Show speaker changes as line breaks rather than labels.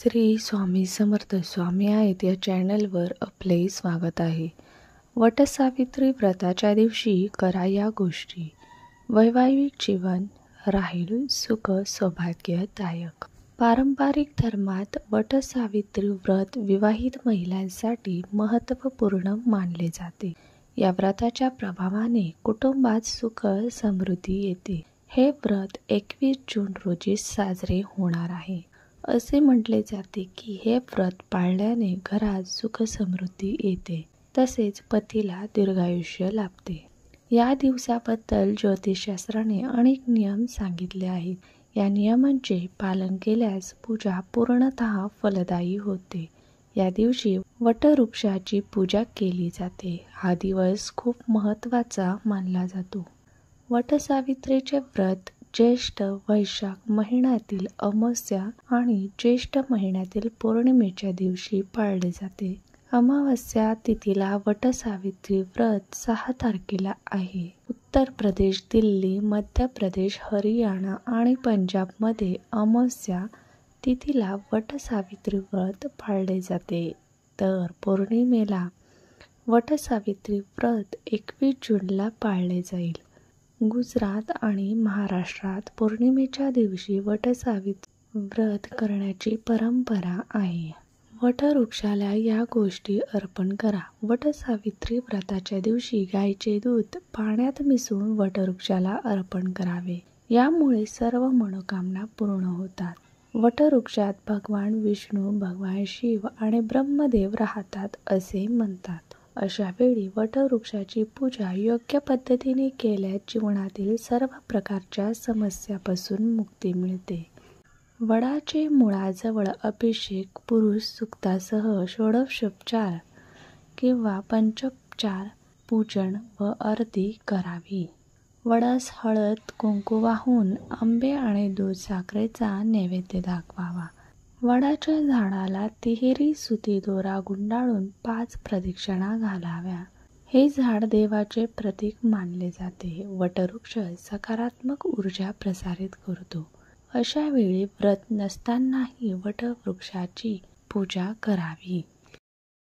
श्री स्वामी समर्थ स्वामी आहेत या चॅनलवर आपले स्वागत आहे. वटसावित्री व्रताच्या दिवशी करा या गोष्टी, वैवाहिक जीवन राहील सुख सौभाग्यदायक. पारंपरिक धर्मात वटसावित्री व्रत विवाहित महिलांसाठी महत्त्वपूर्ण मानले जाते. या व्रताच्या प्रभावाने कुटुंबात सुख समृद्धी येते. हे व्रत 21 जून रोजी साजरे होणार आहे. असे म्हटले जाते की हे व्रत पाळल्याने घरात सुख समृद्धी येते, तसेच पतीला दीर्घायुष्य लाभते. या दिवसाबद्दल ज्योतिषशास्त्राने अनेक नियम सांगितले आहेत. या नियमांचे पालन केल्यास पूजा पूर्णतः फलदायी होते. या दिवशी वटवृक्षाची पूजा केली जाते. हा दिवस खूप महत्त्वाचा मानला जातो. वटसावित्रीचे व्रत ज्येष्ठ वैशाख महिन्यातील अमावस्या आणि ज्येष्ठ महिन्यातील पौर्णिमेच्या दिवशी पाळले जाते. अमावस्या तिथीला वटसावित्री व्रत 6 तारखेला आहे. उत्तर प्रदेश, दिल्ली, मध्य प्रदेश, हरियाणा आणि पंजाबमध्ये अमावस्या तिथीला वटसावित्री व्रत पाळले जाते. तर पौर्णिमेला वटसावित्री व्रत 21 जूनला पाळले जाईल. गुजरात आणि महाराष्ट्रात पौर्णिमेच्या दिवशी वटसावित्री व्रत करण्याची परंपरा आहे. वटवृक्षाला या गोष्टी अर्पण करा. वटसावित्री व्रताच्या दिवशी गायीचे दूध पाण्यात मिसळून वटवृक्षाला अर्पण करावे. यामुळे सर्व मनोकामना पूर्ण होतात. वटवृक्षात भगवान विष्णू, भगवान शिव आणि ब्रह्मदेव राहतात असे म्हणतात. अशा वेळी वटवृक्षाची पूजा योग्य पद्धतीने केल्यास जीवनातील सर्व प्रकारच्या समस्यापासून मुक्ती मिळते. वडाचे मुळाजवळ अभिषेक, पुरुष सूक्तासह षोडशोपचार किंवा पंचोपचार पूजन व आरती करावी. वडास हळद कुंकू वाहून आंबे आणि दूध साखरेचा नैवेद्य दाखवावा. वडाच्या झाडाला तिहेरी सुती दोरा गुंडाळून 5 प्रदक्षिणा घालाव्या. हे झाड देवाचे प्रतीक मानले जाते. वटवृक्ष सकारात्मक ऊर्जा प्रसारित करतो. अशा वेळी व्रत नसतानाही वटवृक्षाची पूजा करावी.